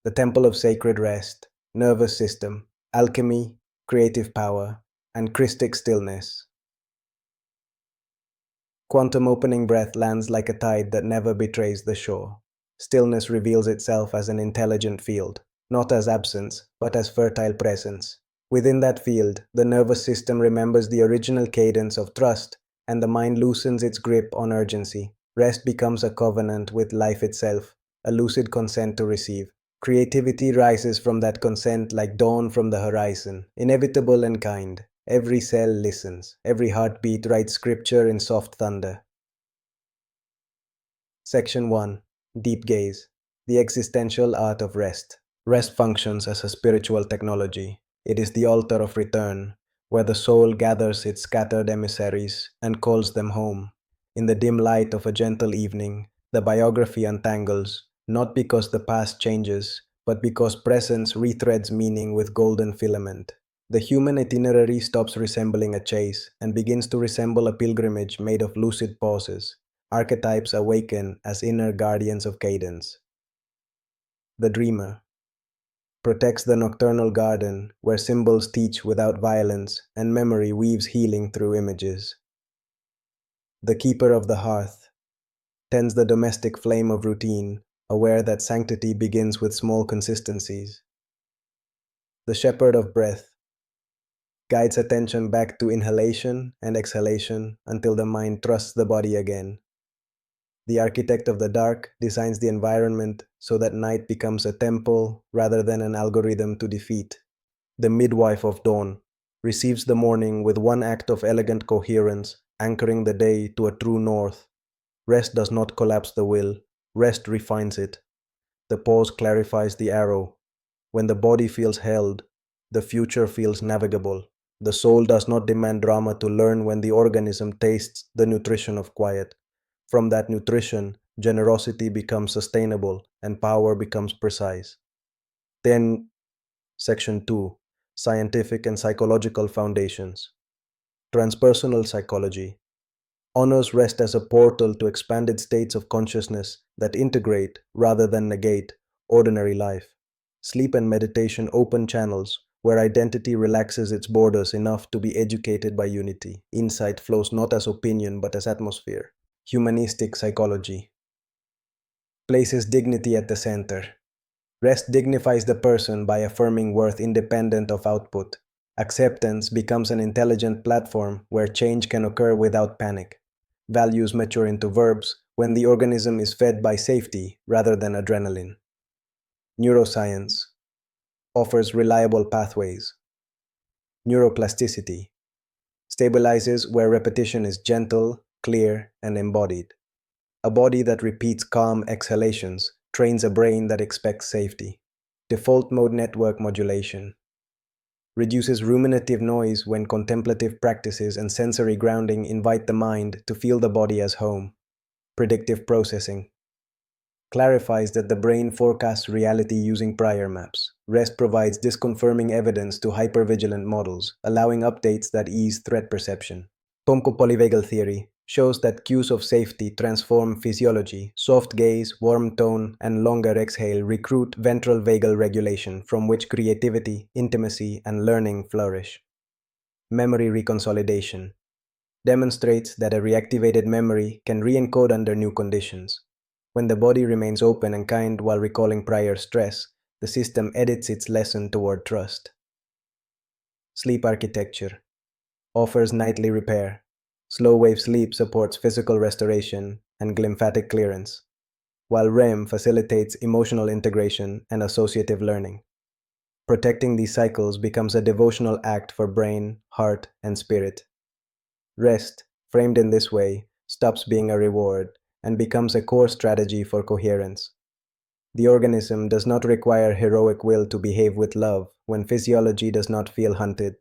the temple of sacred rest, nervous system, alchemy, creative power, and Christic stillness. Quantum opening breath lands like a tide that never betrays the shore. Stillness reveals itself as an intelligent field, not as absence, but as fertile presence. Within that field, the nervous system remembers the original cadence of trust, and the mind loosens its grip on urgency. Rest becomes a covenant with life itself, a lucid consent to receive. Creativity rises from that consent like dawn from the horizon, inevitable and kind. Every cell listens, every heartbeat writes scripture in soft thunder. Section 1. Deep Gaze. The Existential Art of Rest. Rest functions as a spiritual technology. It is the altar of return, where the soul gathers its scattered emissaries and calls them home. In the dim light of a gentle evening, the biography untangles, not because the past changes, but because presence rethreads meaning with golden filament. The human itinerary stops resembling a chase and begins to resemble a pilgrimage made of lucid pauses. Archetypes awaken as inner guardians of cadence. The dreamer protects the nocturnal garden where symbols teach without violence and memory weaves healing through images. The keeper of the hearth tends the domestic flame of routine, aware that sanctity begins with small consistencies. The shepherd of breath guides attention back to inhalation and exhalation until the mind trusts the body again. The architect of the dark designs the environment so that night becomes a temple rather than an algorithm to defeat. The midwife of dawn receives the morning with one act of elegant coherence, anchoring the day to a true north. Rest does not collapse the will, rest refines it. The pause clarifies the arrow. When the body feels held, the future feels navigable. The soul does not demand drama to learn when the organism tastes the nutrition of quiet. From that nutrition, generosity becomes sustainable and power becomes precise. Then, Section 2. Scientific and Psychological Foundations. Transpersonal Psychology honors rest as a portal to expanded states of consciousness that integrate, rather than negate, ordinary life. Sleep and meditation open channels where identity relaxes its borders enough to be educated by unity. Insight flows not as opinion but as atmosphere. Humanistic psychology places dignity at the center. Rest dignifies the person by affirming worth independent of output. Acceptance becomes an intelligent platform where change can occur without panic. Values mature into verbs when the organism is fed by safety rather than adrenaline. Neuroscience offers reliable pathways. Neuroplasticity stabilizes where repetition is gentle, clear, and embodied. A body that repeats calm exhalations trains a brain that expects safety. Default mode network modulation reduces ruminative noise when contemplative practices and sensory grounding invite the mind to feel the body as home. Predictive processing clarifies that the brain forecasts reality using prior maps. Rest provides disconfirming evidence to hypervigilant models, allowing updates that ease threat perception. Tomko polyvagal theory shows that cues of safety transform physiology. Soft gaze, warm tone, and longer exhale recruit ventral vagal regulation, from which creativity, intimacy, and learning flourish. Memory reconsolidation demonstrates that a reactivated memory can re-encode under new conditions. When the body remains open and kind while recalling prior stress, the system edits its lesson toward trust. Sleep architecture offers nightly repair. Slow-wave sleep supports physical restoration and glymphatic clearance, while REM facilitates emotional integration and associative learning. Protecting these cycles becomes a devotional act for brain, heart, and spirit. Rest, framed in this way, stops being a reward and becomes a core strategy for coherence. The organism does not require heroic will to behave with love when physiology does not feel hunted.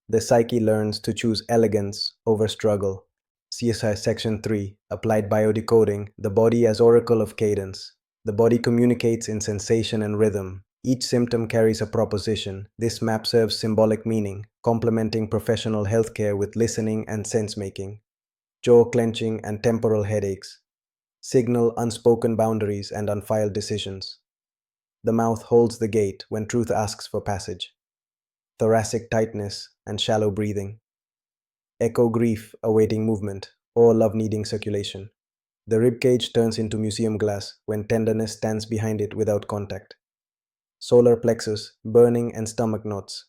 The psyche learns to choose elegance over struggle. CSI Section 3, Applied Biodecoding, the body as oracle of cadence. The body communicates in sensation and rhythm. Each symptom carries a proposition. This map serves symbolic meaning, complementing professional healthcare with listening and sense-making. Jaw clenching and temporal headaches signal unspoken boundaries and unfiled decisions. The mouth holds the gate when truth asks for passage. Thoracic tightness and shallow breathing. Echo grief awaiting movement or love needing circulation. The ribcage turns into museum glass when tenderness stands behind it without contact. Solar plexus, burning and stomach knots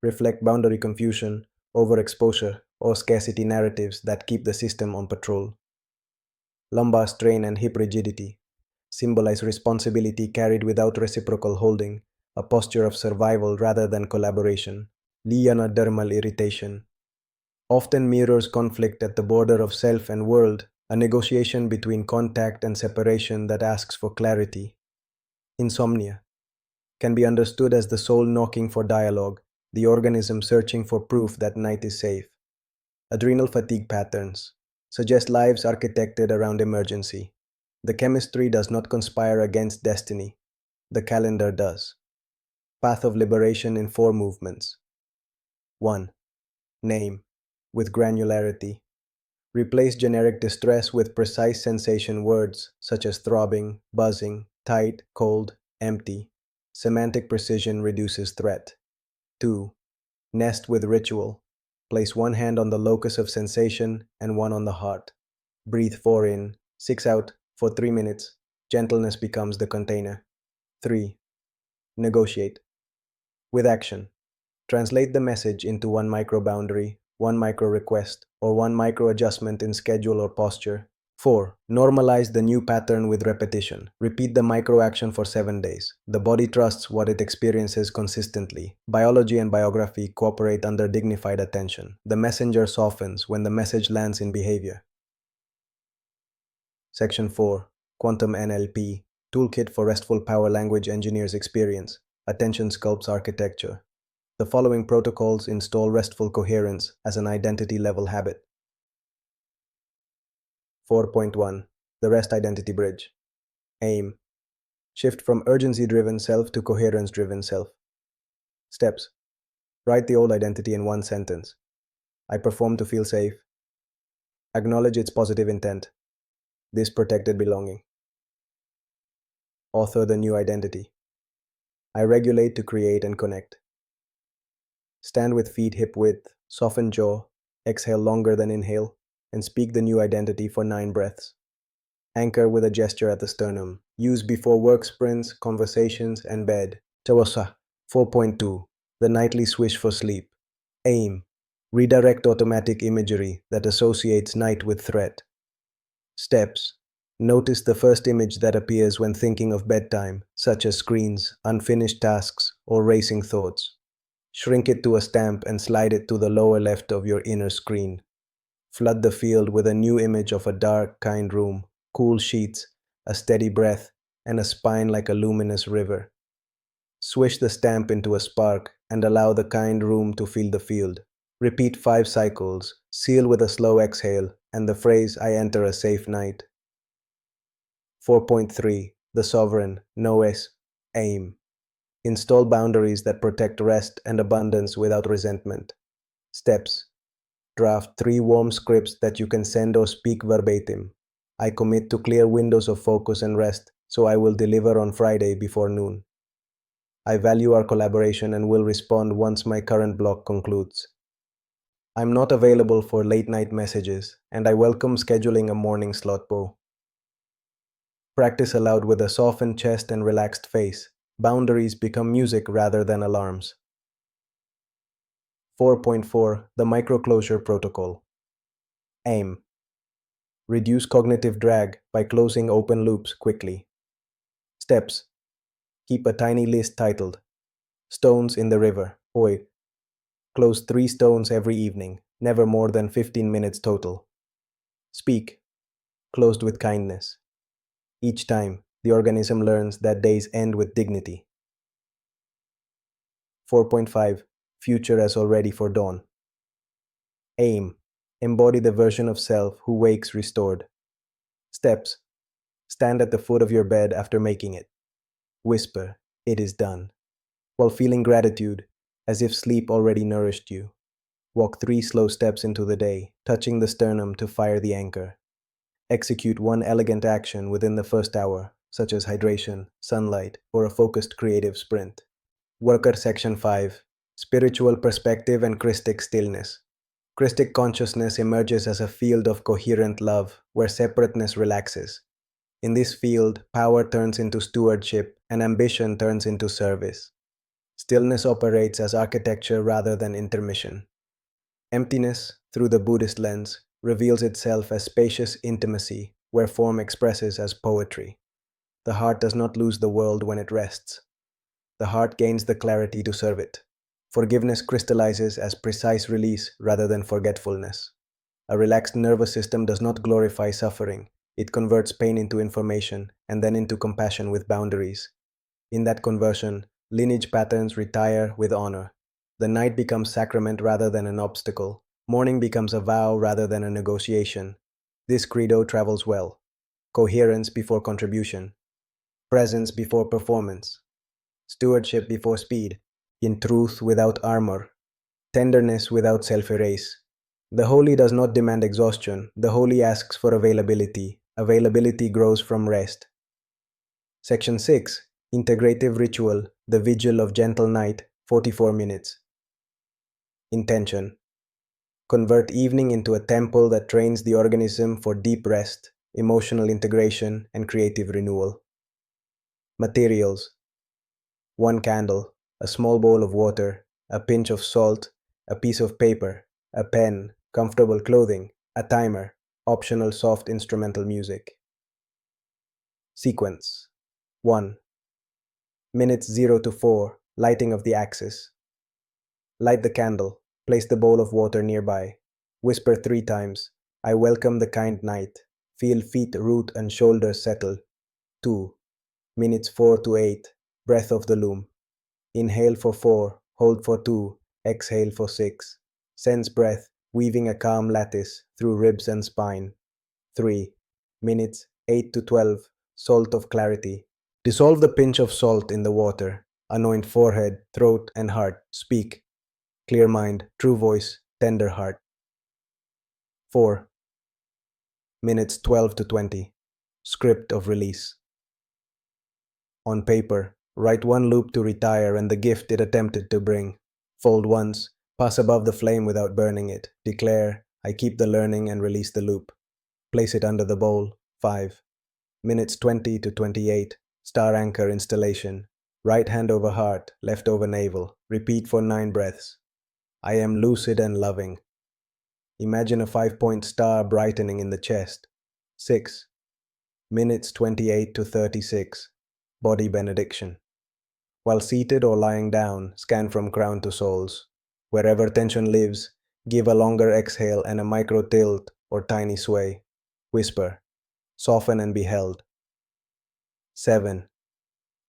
reflect boundary confusion, overexposure, or scarcity narratives that keep the system on patrol. Lumbar strain and hip rigidity symbolize responsibility carried without reciprocal holding, a posture of survival rather than collaboration. Dermal irritation often mirrors conflict at the border of self and world, a negotiation between contact and separation that asks for clarity. Insomnia can be understood as the soul knocking for dialogue, the organism searching for proof that night is safe. Adrenal fatigue patterns suggest lives architected around emergency. The chemistry does not conspire against destiny, the calendar does. Path of liberation in 4 movements. 1. Name, with granularity. Replace generic distress with precise sensation words such as throbbing, buzzing, tight, cold, empty. Semantic precision reduces threat. 2. Nest with ritual. Place 1 hand on the locus of sensation and 1 on the heart. Breathe 4 in, 6 out for 3 minutes. Gentleness becomes the container. 3. Negotiate. With action. Translate the message into 1 micro boundary, 1 micro request, or 1 micro adjustment in schedule or posture. 4. Normalize the new pattern with repetition. Repeat the micro action for 7 days. The body trusts what it experiences consistently. Biology and biography cooperate under dignified attention. The messenger softens when the message lands in behavior. Section 4. Quantum NLP. Toolkit for Restful Power Language Engineers Experience. Attention sculpts architecture. The following protocols install restful coherence as an identity-level habit. 4.1. The Rest Identity Bridge. Aim. Shift from urgency-driven self to coherence-driven self. Steps. Write the old identity in 1 sentence. I perform to feel safe. Acknowledge its positive intent. This protected belonging. Author the new identity. I regulate to create and connect. Stand with feet hip width, soften jaw, exhale longer than inhale, and speak the new identity for 9 breaths. Anchor with a gesture at the sternum. Use before work sprints, conversations, and bed. Chawasa. 4.2. The nightly swish for sleep. Aim. Redirect automatic imagery that associates night with threat. Steps. Notice the first image that appears when thinking of bedtime, such as screens, unfinished tasks, or racing thoughts. Shrink it to a stamp and slide it to the lower left of your inner screen. Flood the field with a new image of a dark, kind room, cool sheets, a steady breath, and a spine like a luminous river. Swish the stamp into a spark and allow the kind room to fill the field. Repeat 5 cycles, seal with a slow exhale, and the phrase, I enter a safe night. 4.3. The Sovereign, Noes, Aim. Install boundaries that protect rest and abundance without resentment. Steps. Draft 3 warm scripts that you can send or speak verbatim. I commit to clear windows of focus and rest, so I will deliver on Friday before noon. I value our collaboration and will respond once my current block concludes. I'm not available for late-night messages, and I welcome scheduling a morning slot bow. Practice aloud with a softened chest and relaxed face. Boundaries become music rather than alarms. 4.4. The Microclosure Protocol. Aim. Reduce cognitive drag by closing open loops quickly. Steps. Keep a tiny list titled Stones in the River. Oi. Close 3 stones every evening, never more than 15 minutes total. Speak. Closed with kindness. Each time, the organism learns that days end with dignity. 4.5. Future as already for dawn. Aim. Embody the version of self who wakes restored. Steps. Stand at the foot of your bed after making it. Whisper, it is done, while feeling gratitude, as if sleep already nourished you. Walk 3 slow steps into the day, touching the sternum to fire the anchor. Execute 1 elegant action within the first hour, such as hydration, sunlight, or a focused creative sprint. Worker Section 5: Spiritual Perspective and Christic Stillness. Christic consciousness emerges as a field of coherent love where separateness relaxes. In this field, power turns into stewardship and ambition turns into service. Stillness operates as architecture rather than intermission. Emptiness, through the Buddhist lens, reveals itself as spacious intimacy where form expresses as poetry. The heart does not lose the world when it rests. The heart gains the clarity to serve it. Forgiveness crystallizes as precise release rather than forgetfulness. A relaxed nervous system does not glorify suffering. It converts pain into information and then into compassion with boundaries. In that conversion, lineage patterns retire with honor. The night becomes sacrament rather than an obstacle. Morning becomes a vow rather than a negotiation. This credo travels well. Coherence before contribution. Presence before performance. Stewardship before speed. In truth without armor. Tenderness without self-erase. The holy does not demand exhaustion. The holy asks for availability. Availability grows from rest. Section 6. Integrative Ritual, the Vigil of Gentle Night, 44 minutes. Intention. Convert evening into a temple that trains the organism for deep rest, emotional integration, and creative renewal. Materials. 1 candle, a small bowl of water, a pinch of salt, a piece of paper, a pen, comfortable clothing, a timer, optional soft instrumental music. Sequence. 1. Minutes 0 to 4, lighting of the axis. Light the candle, place the bowl of water nearby. Whisper 3 times, I welcome the kind night. Feel feet, root, and shoulders settle. 2. Minutes 4 to 8, breath of the loom. Inhale for 4, hold for 2, exhale for 6. Sense breath, weaving a calm lattice through ribs and spine. 3. Minutes 8 to 12, salt of clarity. Dissolve the pinch of salt in the water. Anoint forehead, throat, and heart. Speak. Clear mind, true voice, tender heart. 4. Minutes 12 to 20. Script of release. On paper, write 1 loop to retire and the gift it attempted to bring. Fold once, pass above the flame without burning it. Declare, I keep the learning and release the loop. Place it under the bowl. 5. Minutes 20 to 28. Star anchor installation. Right hand over heart, left over navel. Repeat for 9 breaths. I am lucid and loving. Imagine a 5-point star brightening in the chest. 6. Minutes 28 to 36. Body benediction. While seated or lying down, scan from crown to soles. Wherever tension lives, give a longer exhale and a micro tilt or tiny sway. Whisper. Soften and be held. 7.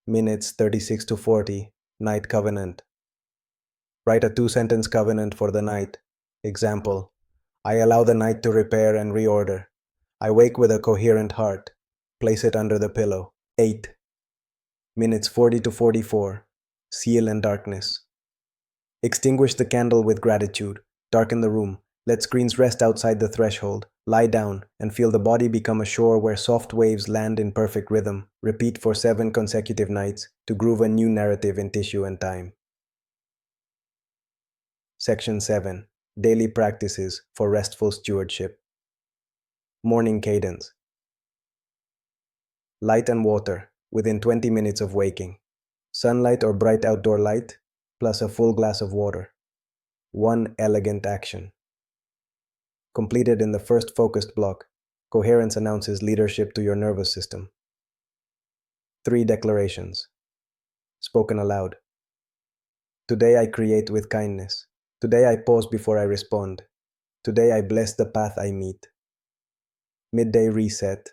Minutes 36 to 40. Night covenant. Write a 2-sentence covenant for the night. Example. I allow the night to repair and reorder. I wake with a coherent heart. Place it under the pillow. 8. Minutes 40 to 44. Seal and darkness. Extinguish the candle with gratitude. Darken the room. Let screens rest outside the threshold. Lie down and feel the body become a shore where soft waves land in perfect rhythm. Repeat for 7 consecutive nights to groove a new narrative in tissue and time. Section 7. Daily Practices for Restful Stewardship. Morning Cadence. Light and water within 20 minutes of waking. Sunlight or bright outdoor light plus a full glass of water. 1 elegant action. Completed in the first focused block, coherence announces leadership to your nervous system. 3 declarations. Spoken aloud. Today I create with kindness. Today I pause before I respond. Today I bless the path I meet. Midday reset.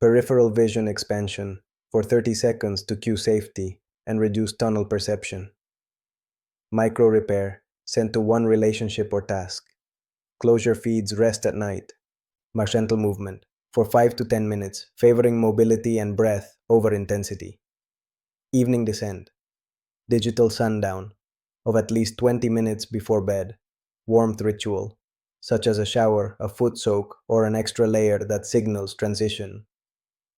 Peripheral vision expansion for 30 seconds to cue safety and reduce tunnel perception. Micro repair sent to 1 relationship or task. Closure feeds rest at night. Martial movement for 5 to 10 minutes, favoring mobility and breath over intensity. Evening descent. Digital sundown of at least 20 minutes before bed. Warmth ritual, such as a shower, a foot soak, or an extra layer that signals transition.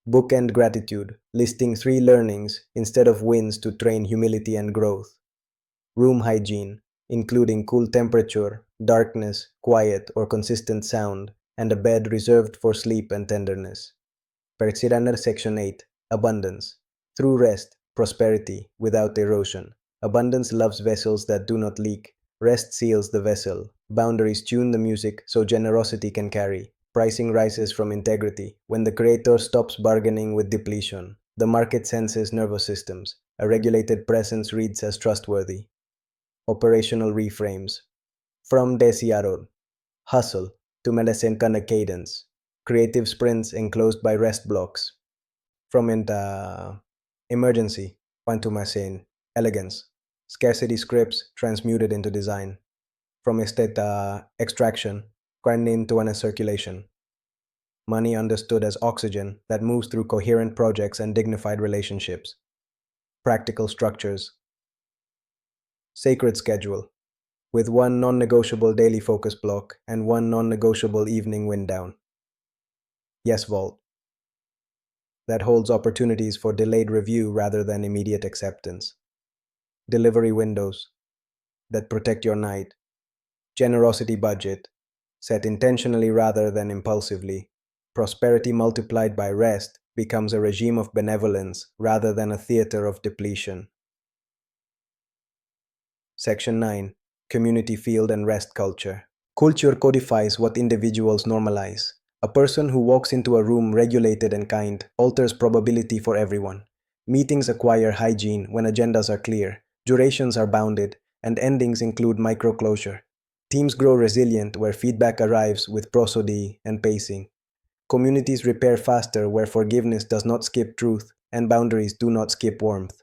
Bookend gratitude, listing 3 learnings instead of wins to train humility and growth. Room hygiene, including cool temperature, darkness, quiet or consistent sound, and a bed reserved for sleep and tenderness. Perksiraner Section 8. Abundance. Through rest, prosperity, without erosion. Abundance loves vessels that do not leak. Rest seals the vessel. Boundaries tune the music so generosity can carry. Pricing rises from integrity. When the creator stops bargaining with depletion, the market senses nervous systems. A regulated presence reads as trustworthy. Operational reframes. From Desiaror. Hustle to Medesenkana cadence. Creative sprints enclosed by rest blocks. From emergency, Pantumasin, elegance. Scarcity scripts transmuted into design. From esteta extraction, grinding into an circulation. Money understood as oxygen that moves through coherent projects and dignified relationships. Practical structures. Sacred schedule, with 1 non-negotiable daily focus block and 1 non-negotiable evening wind down. Yes Vault, that holds opportunities for delayed review rather than immediate acceptance. Delivery windows that protect your night. Generosity budget, set intentionally rather than impulsively. Prosperity multiplied by rest becomes a regime of benevolence rather than a theater of depletion. Section 9. Community field and rest culture. Culture codifies what individuals normalize. A person who walks into a room regulated and kind alters probability for everyone. Meetings acquire hygiene when agendas are clear, durations are bounded, and endings include micro-closure. Teams grow resilient where feedback arrives with prosody and pacing. Communities repair faster where forgiveness does not skip truth and boundaries do not skip warmth.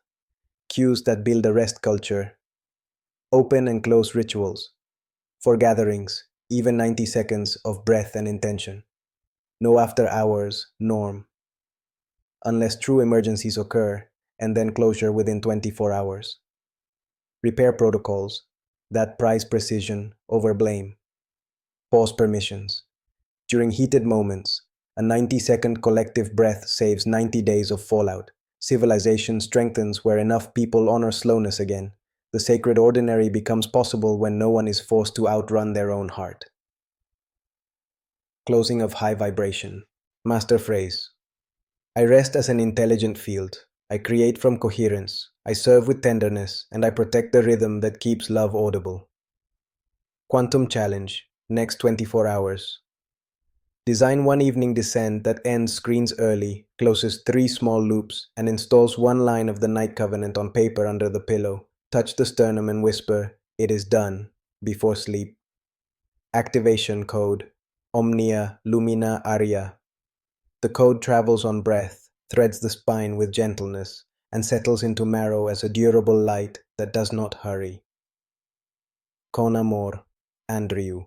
Cues that build a rest culture. Open and close rituals. For gatherings, even 90 seconds of breath and intention. No after hours norm. Unless true emergencies occur, and then closure within 24 hours. Repair protocols that prize precision over blame. Pause permissions. During heated moments, a 90-second collective breath saves 90 days of fallout. Civilization strengthens where enough people honor slowness again. The sacred ordinary becomes possible when no one is forced to outrun their own heart. Closing of high vibration. Master phrase. I rest as an intelligent field. I create from coherence. I serve with tenderness, and I protect the rhythm that keeps love audible. Quantum challenge. Next 24 hours. Design 1 evening descent that ends screens early, closes 3 small loops, and installs 1 line of the night covenant on paper under the pillow. Touch the sternum and whisper, "It is done," before sleep. Activation code. Omnia Lumina Aria. The code travels on breath, threads the spine with gentleness, and settles into marrow as a durable light that does not hurry. Con amor, Andrew.